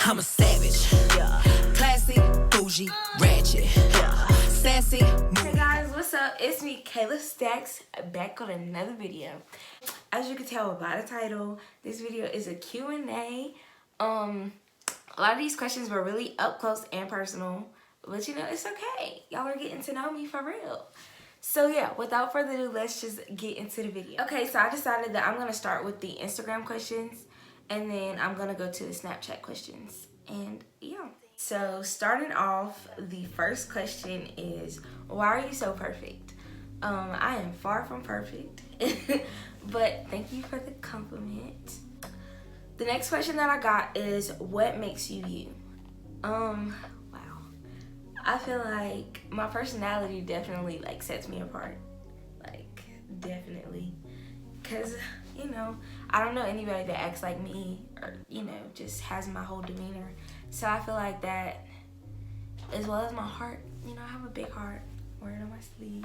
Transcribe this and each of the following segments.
I'm a savage, yeah. Classy, bougie, ratchet, yeah. Sassy. Hey guys, what's up? It's me, Kayla Stacks, back on another video. As you can tell by the title, this video is a Q&A. A lot of these questions were really up close and personal, but you know, it's okay. Y'all are getting to know me for real. So yeah, without further ado, let's just get into the video. Okay, so I decided that I'm gonna start with the Instagram questions, and then I'm gonna go to the Snapchat questions. And yeah. So starting off, the first question is, why are you so perfect? I am far from perfect, but thank you for the compliment. The next question that I got is, what makes you you? Wow. I feel like my personality definitely like sets me apart. Like, definitely. Cause, you know, I don't know anybody that acts like me or, you know, just has my whole demeanor. So I feel like that, as well as my heart, you know, I have a big heart, wear it on my sleeve.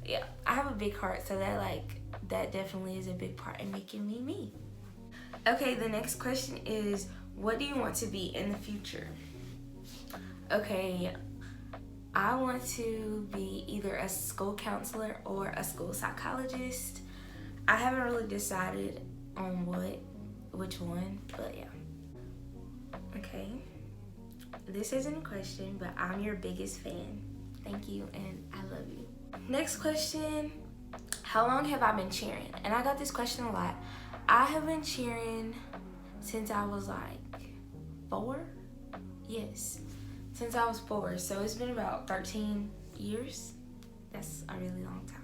Yeah, I have a big heart, so that definitely is a big part in making me me. Okay, the next question is, what do you want to be in the future? Okay, I want to be either a school counselor or a school psychologist. I haven't really decided on which one, but yeah. Okay, this isn't a question, but I'm your biggest fan. Thank you, and I love you. Next question, how long have I been cheering? And I got this question a lot. I have been cheering since I was like 4? Yes, since I was 4. So it's been about 13 years. That's a really long time.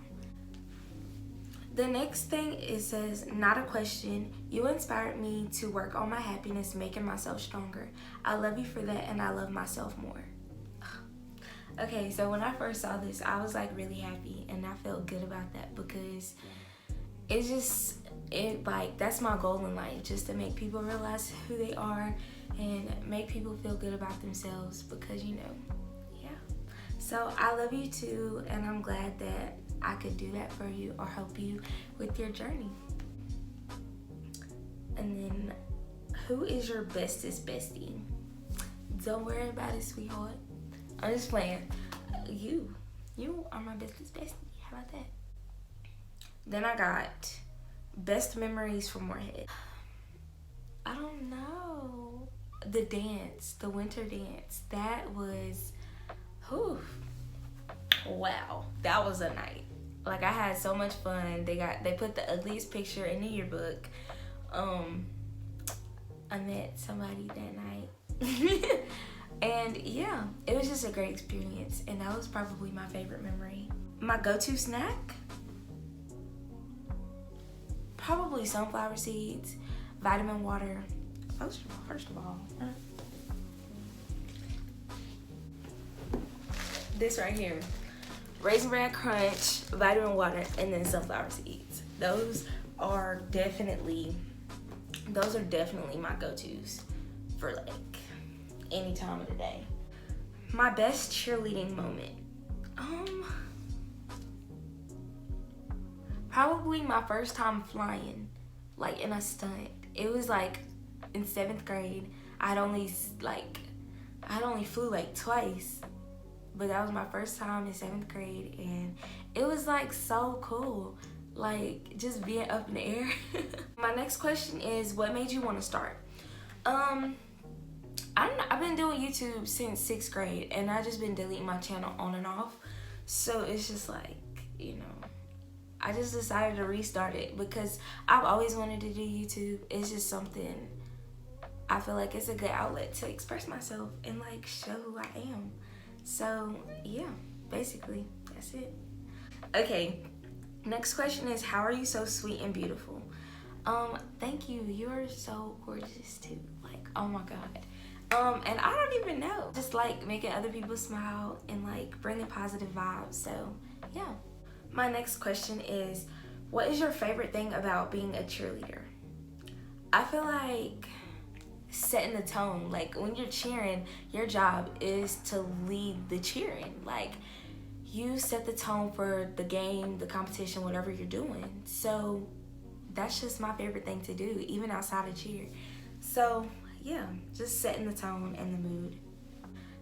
The next thing, it says, not a question. You inspired me to work on my happiness, making myself stronger. I love you for that, and I love myself more. Okay, so when I first saw this, I was like really happy, and I felt good about that because it's just, that's my goal in life, just to make people realize who they are and make people feel good about themselves because, you know, yeah. So I love you too, and I'm glad that I could do that for you or help you with your journey. And then, who is your bestest bestie? Don't worry about it, sweetheart. I'm just playing. You are my bestest bestie. How about that? Then I got best memories from Moorhead. I don't know. The dance, the winter dance, that was, whew. Wow, that was a night. Like, I had so much fun. They put the ugliest picture in the yearbook. I met somebody that night. And yeah, it was just a great experience, and that was probably my favorite memory. My go-to snack? Probably sunflower seeds, vitamin water. First of all, this right here. Raisin Bran Crunch, vitamin water, and then sunflower seeds. Those are definitely my go-tos for like any time of the day. My best cheerleading moment. Probably my first time flying, like in a stunt. It was like in 7th grade. I only flew like twice. But that was my first time in 7th grade, and it was like so cool, like just being up in the air. My next question is, what made you want to start? I don't know. I've been doing YouTube since 6th grade, and I just been deleting my channel on and off. So it's just like, you know, I just decided to restart it because I've always wanted to do YouTube. It's just something, I feel like it's a good outlet to express myself and like show who I am. So yeah, basically that's it. Okay, next question is, how are you so sweet and beautiful? Thank you. You're so gorgeous too. Like, oh my god. And I don't even know, just like making other people smile and like bringing positive vibes. So yeah. My next question is, what is your favorite thing about being a cheerleader? I feel like setting the tone. Like, when you're cheering, your job is to lead the cheering. Like, you set the tone for the game, the competition, whatever you're doing. So that's just my favorite thing to do, even outside of cheer. So yeah, just setting the tone and the mood.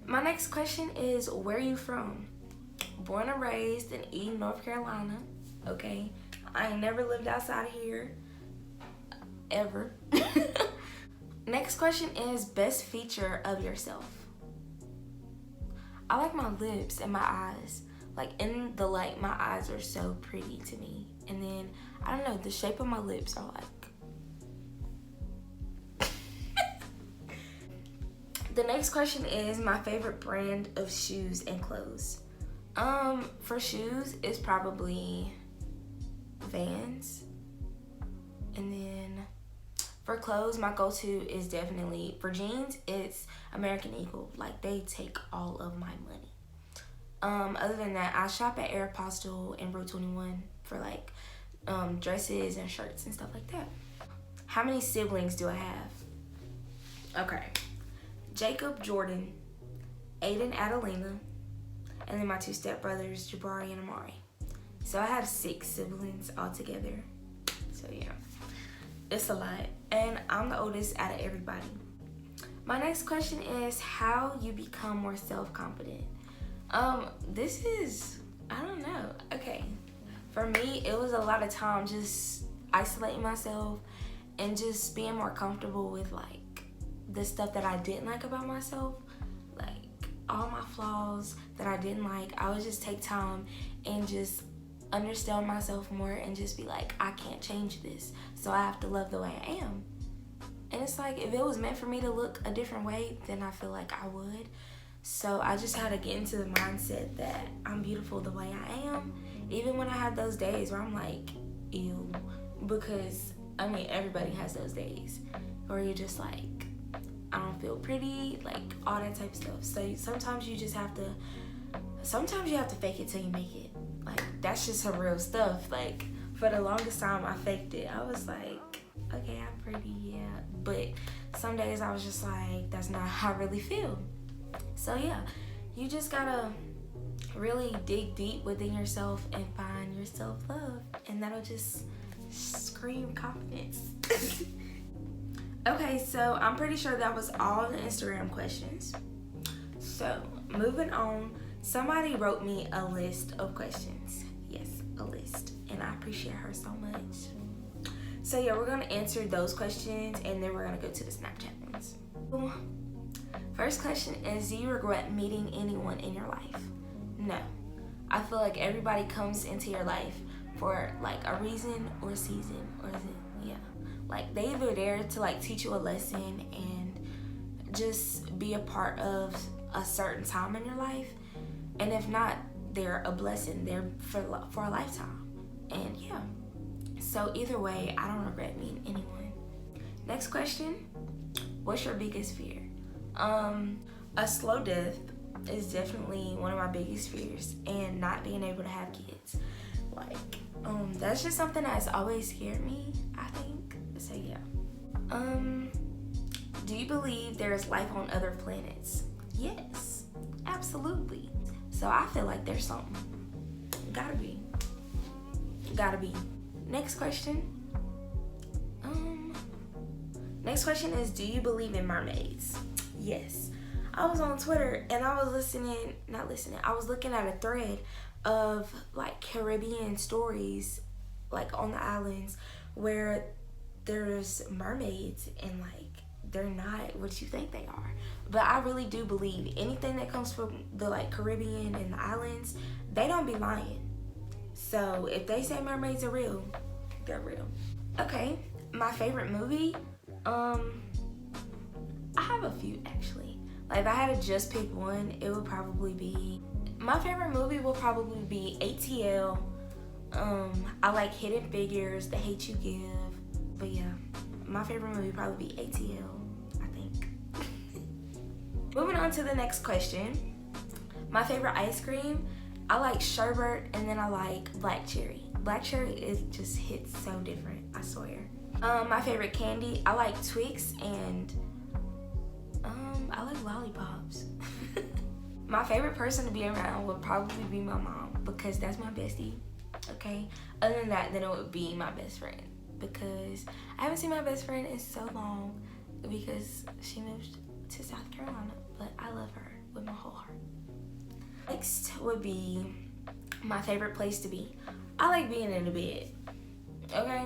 My next question is, where are you from? Born and raised in Eden, North Carolina. Okay, I ain't never lived outside of here, ever. Next question is, best feature of yourself. I like my lips and my eyes. Like, in the light, my eyes are so pretty to me. And then, I don't know, the shape of my lips are like... The next question is my favorite brand of shoes and clothes. For shoes, it's probably Vans. And then for clothes, my go-to is definitely, for jeans, it's American Eagle. Like, they take all of my money. Other than that, I shop at Aeropostale and Rue 21 for like dresses and shirts and stuff like that. How many siblings do I have? Okay. Jacob, Jordan, Aiden, Adelina, and then my 2 stepbrothers, Jabari and Amari. So I have 6 siblings altogether. So yeah, it's a lot. And I'm the oldest out of everybody. My next question is how you become more self-confident. This is, I don't know. Okay. For me, it was a lot of time just isolating myself and just being more comfortable with like the stuff that I didn't like about myself. Like all my flaws that I didn't like, I would just take time and just understand myself more and just be like, I can't change this, so I have to love the way I am. And it's like, if it was meant for me to look a different way, then I feel like I would. So I just had to get into the mindset that I'm beautiful the way I am, even when I had those days where I'm like, ew. Because, I mean, everybody has those days where you're just like, I don't feel pretty, like all that type of stuff. So sometimes you just have to, sometimes you have to fake it till you make it. Like, that's just some real stuff. Like, for the longest time, I faked it. I was like, okay, I'm pretty, yeah. But some days I was just like, that's not how I really feel. So yeah, you just gotta really dig deep within yourself and find your self-love, and that'll just scream confidence. Okay, so I'm pretty sure that was all the Instagram questions. So moving on, somebody wrote me a list of questions. Yes, a list, and I appreciate her so much. So yeah, we're gonna answer those questions, and then we're gonna go to the Snapchat ones. First question is, do you regret meeting anyone in your life? No. I feel like everybody comes into your life for like a reason or a season, or yeah. Like, they either there to like teach you a lesson and just be a part of a certain time in your life. And if not, they're a blessing. They're for a lifetime. And yeah. So either way, I don't regret meeting anyone. Next question. What's your biggest fear? A slow death is definitely one of my biggest fears, and not being able to have kids. Like, that's just something that's always scared me, I think. So yeah. Do you believe there is life on other planets? Yes, absolutely. So I feel like there's something. Gotta be. Next question. Next question is, do you believe in mermaids? Yes. I was on Twitter and I was I was looking at a thread of like Caribbean stories, like on the islands where there's mermaids and like they're not what you think they are. But I really do believe anything that comes from the like Caribbean and the islands, they don't be lying. So if they say mermaids are real, they're real. Okay, my favorite movie, I have a few actually. Like, if I had to just pick one, it would probably be, my favorite movie will probably be ATL. I like Hidden Figures, The Hate You Give. But yeah, my favorite movie would probably be ATL, I think. Moving on to the next question. My favorite ice cream, I like sherbet, and then I like black cherry. Black cherry, it just hits so different, I swear. My favorite candy, I like Twix, and I like lollipops. My favorite person to be around would probably be my mom, because that's my bestie, okay? Other than that, then it would be my best friend, because I haven't seen my best friend in so long, because she moved to South Carolina, but I love her with my whole heart. Next would be my favorite place to be. I like being in the bed, okay?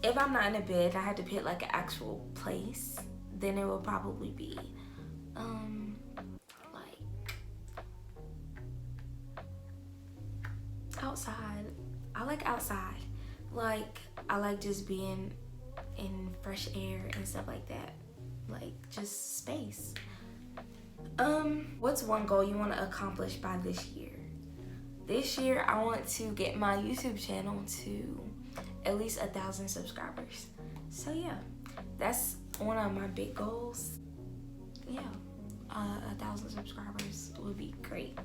If I'm not in a bed and I had to pick like an actual place, then it will probably be like outside. I like outside. Like I like just being in fresh air and stuff like that. Like just space. What's one goal you want to accomplish by this year? This year I want to get my YouTube channel to at least 1,000 subscribers. So yeah, that's one of my big goals. Yeah, 1,000 subscribers would be great.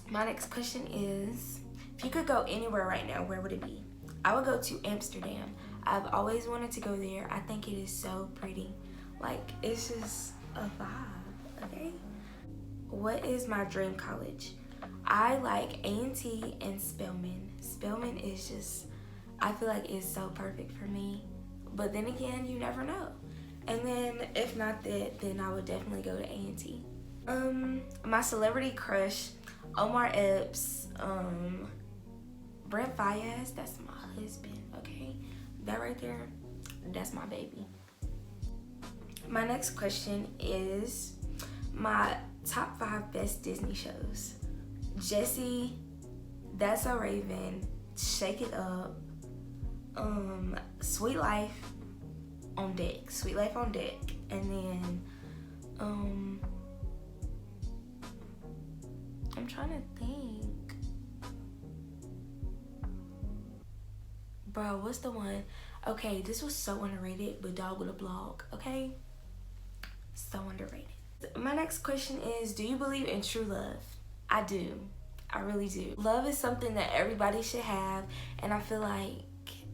My next question is, if you could go anywhere right now, where would it be? I would go to Amsterdam. I've always wanted to go there. I think it is so pretty. Like, it's just a vibe, okay? What is my dream college? I like A&T and Spelman. Spelman is just, I feel like it's so perfect for me. But then again, you never know. And then if not that, then I would definitely go to A&T. My celebrity crush, Omar Epps, Brent Fayez, that's my husband, okay? That right there, that's my baby. My next question is my top 5 best Disney shows. Jessie, That's So Raven, Shake It Up, Sweet Life on Deck. Sweet Life on Deck. And then, I'm trying to think. Bro, what's the one? Okay, this was so underrated, but Dog with a Blog, okay? So underrated. My next question is, do you believe in true love? I do. I really do. Love is something that everybody should have, and I feel like,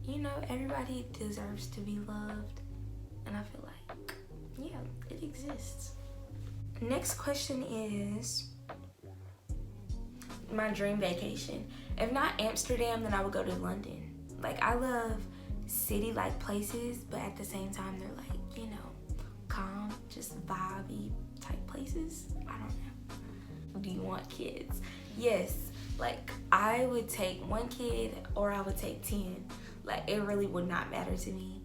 you know, everybody deserves to be loved, and I feel like, yeah, it exists. Next question is my dream vacation. If not Amsterdam, then I would go to London. Like, I love city-like places, but at the same time, they're like, you know, calm, just vibey type places. I don't know. Do you want kids? Yes. Like, I would take 1 kid or I would take 10. Like, it really would not matter to me.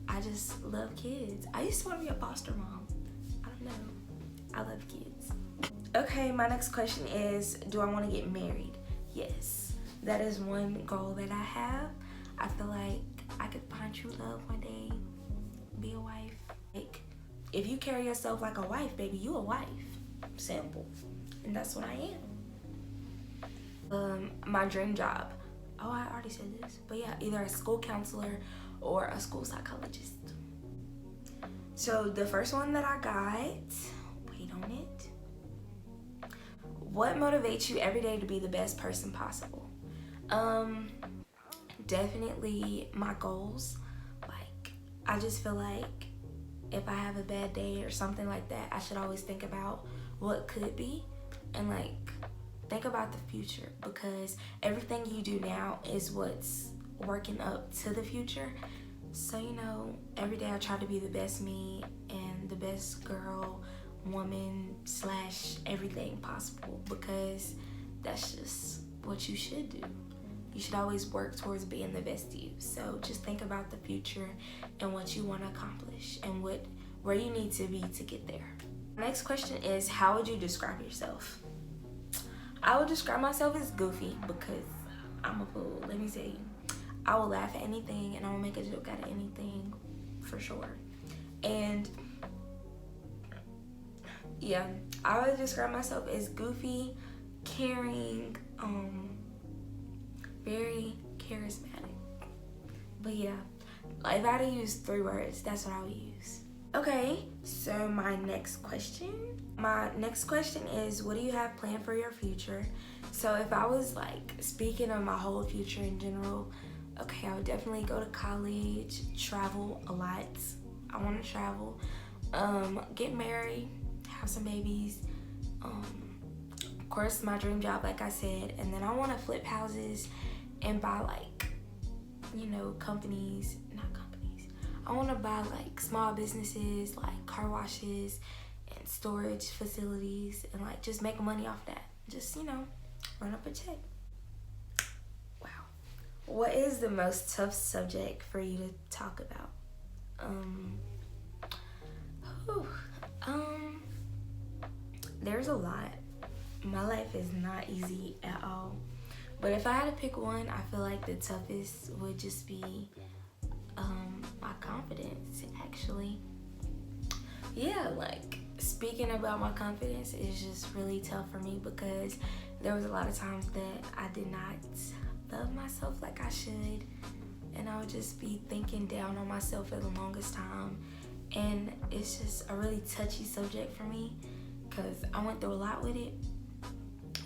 I just love kids. I used to want to be a foster mom. I don't know. I love kids. Okay, my next question is, do I want to get married? Yes. That is one goal that I have. I feel like I could find true love one day, be a wife. Like, if you carry yourself like a wife, baby, you a wife. Simple. And that's what I am. My dream job. Oh, I already said this. But yeah, either a school counselor or a school psychologist. So the first one that I got, wait on it. What motivates you every day to be the best person possible? Definitely my goals. Like, I just feel like if I have a bad day or something like that, I should always think about what could be and like think about the future, because everything you do now is what's working up to the future. So, you know, every day I try to be the best me and the best girl, woman / everything possible, because that's just what you should do. You should always work towards being the best you. So just think about the future and what you want to accomplish and where you need to be to get there. Next question is, how would you describe yourself? I would describe myself as goofy, because I'm a fool. Let me tell you, I will laugh at anything and I will make a joke out of anything, for sure. And yeah, I would describe myself as goofy, caring, very charismatic. But yeah, if I had to use 3 words, that's what I would use. Okay, so my next question is, what do you have planned for your future? So if I was like speaking of my whole future in general, okay, I would definitely go to college, travel a lot. I want to travel, get married, have some babies, of course my dream job, like I said, and then I want to flip houses and buy, like, you know, I want to buy like small businesses, like car washes and storage facilities, and like just make money off that. Just, you know, run up a check. Wow. What is the most tough subject for you to talk about? There's a lot. My life is not easy at all. But if I had to pick one, I feel like the toughest would just be my confidence, actually. Yeah, like speaking about my confidence is just really tough for me because there was a lot of times that I did not love myself like I should, and I would just be thinking down on myself for the longest time. And it's just a really touchy subject for me because I went through a lot with it.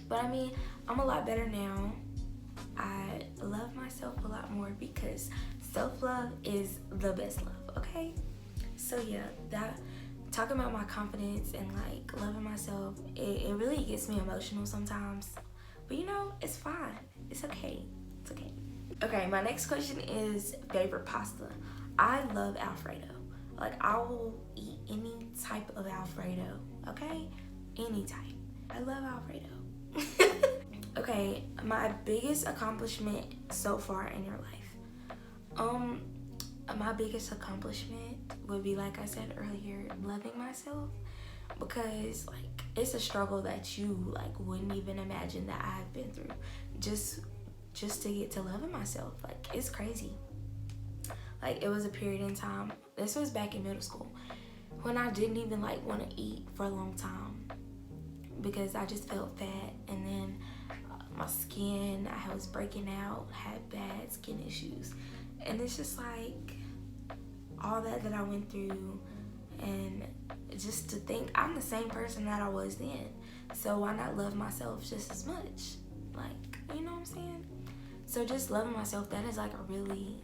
But I mean, I'm a lot better now. I love myself a lot more because self-love is the best love, okay? So yeah, that talking about my confidence and like loving myself, it really gets me emotional sometimes. But you know, it's fine. It's okay. It's okay. Okay, my next question is favorite pasta. I love Alfredo. Like, I will eat any type of Alfredo, okay? Any type. I love Alfredo. Okay, my biggest accomplishment so far in your life. My biggest accomplishment would be, like I said earlier, loving myself, because like it's a struggle that you like wouldn't even imagine that I've been through just to get to loving myself. Like, it's crazy. Like, it was a period in time, this was back in middle school, when I didn't even like want to eat for a long time because I just felt fat, and then my skin, I was breaking out, had bad skin issues, and it's just like all that I went through, and just to think I'm the same person that I was then, so why not love myself just as much? Like, you know what I'm saying? So just loving myself, that is like a really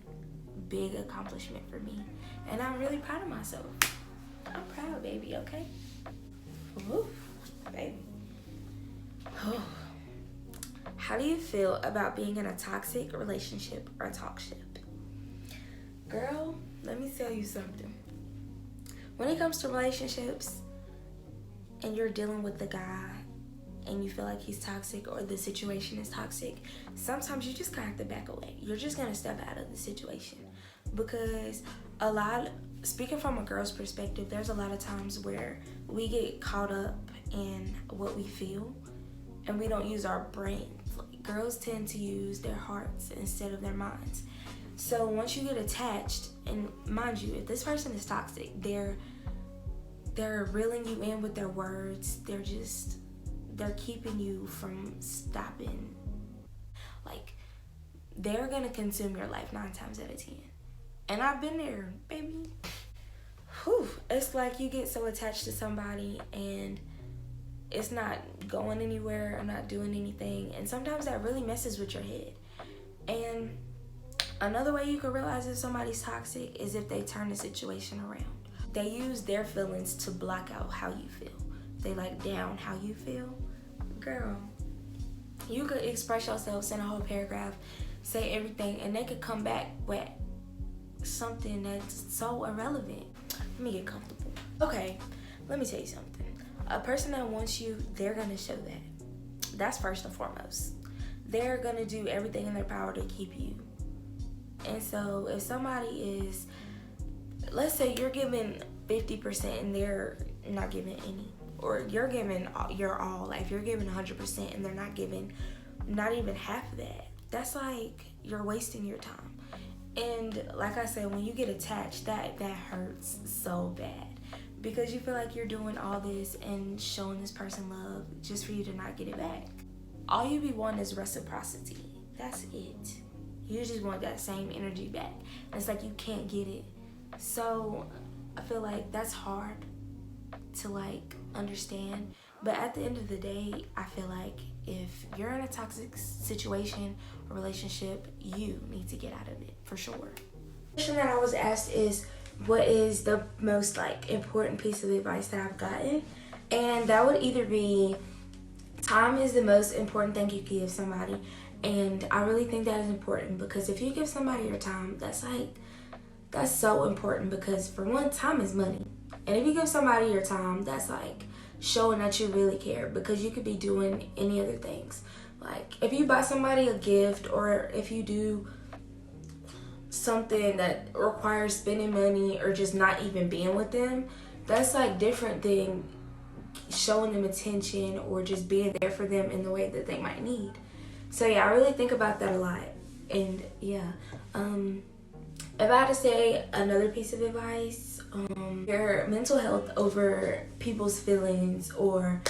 big accomplishment for me, and I'm really proud of myself. I'm proud, baby, okay? Woo, baby. How do you feel about being in a toxic relationship or talk ship? Girl, let me tell you something. When it comes to relationships and you're dealing with the guy and you feel like he's toxic or the situation is toxic, sometimes you just kind of have to back away. You're just going to step out of the situation, because speaking from a girl's perspective, there's a lot of times where we get caught up in what we feel and we don't use our brains. Like, girls tend to use their hearts instead of their minds. So once you get attached, and mind you, if this person is toxic, they're reeling you in with their words. They're keeping you from stopping. Like, they're gonna consume your life 9 times out of 10. And I've been there, baby. Whew. It's like you get so attached to somebody and it's not going anywhere or not doing anything. And sometimes that really messes with your head. And another way you can realize if somebody's toxic is if they turn the situation around. They use their feelings to block out how you feel. They like down how you feel. Girl, you could express yourself, send a whole paragraph, say everything, and they could come back with something that's so irrelevant. Let me get comfortable. Okay, let me tell you something. A person that wants you, they're gonna show that. That's first and foremost. They're gonna do everything in their power to keep you. And so if somebody is, let's say you're giving 50% and they're not giving any, or you're giving your all, like if you're giving 100% and they're not giving not even half of that, that's like you're wasting your time. And like I said, when you get attached, that hurts so bad, because you feel like you're doing all this and showing this person love just for you to not get it back. All you be wanting is reciprocity. That's it. You just want that same energy back. It's like you can't get it. So I feel like that's hard to like understand. But at the end of the day, I feel like if you're in a toxic situation or relationship, you need to get out of it for sure. The question that I was asked is, what is the most like important piece of advice that I've gotten? And that would either be, time is the most important thing you can give somebody. And I really think that is important, because if you give somebody your time, that's That's so important because, for one, time is money. And if you give somebody your time, that's like showing that you really care, because you could be doing any other things. Like if you buy somebody a gift, or if you do something that requires spending money or just not even being with them, that's like different than showing them attention or just being there for them in the way that they might need. So yeah, I really think about that a lot. And yeah, if I had to say another piece of advice, your mental health over people's feelings, or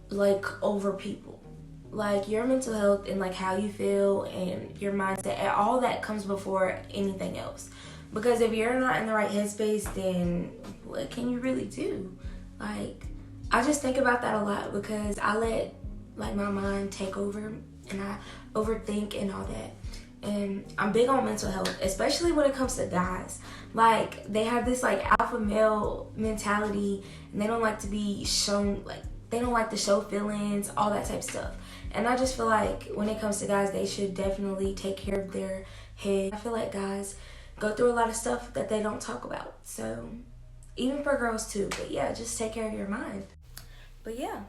like over people. Like your mental health and like how you feel and your mindset, and all that comes before anything else. Because if you're not in the right headspace, then what can you really do? Like, I just think about that a lot, because I let like my mind take over, and I overthink and all that. And I'm big on mental health, especially when it comes to guys. Like, they have this like alpha male mentality, and they don't like to be shown, like they don't like to show feelings, all that type of stuff. And I just feel like when it comes to guys, they should definitely take care of their head. I feel like guys go through a lot of stuff that they don't talk about. So even for girls too. But yeah, just take care of your mind. But yeah,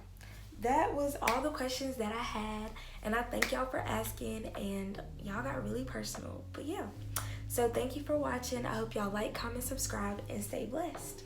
that was all the questions that I had. And I thank y'all for asking. And y'all got really personal. But yeah. So thank you for watching. I hope y'all like, comment, subscribe, and stay blessed.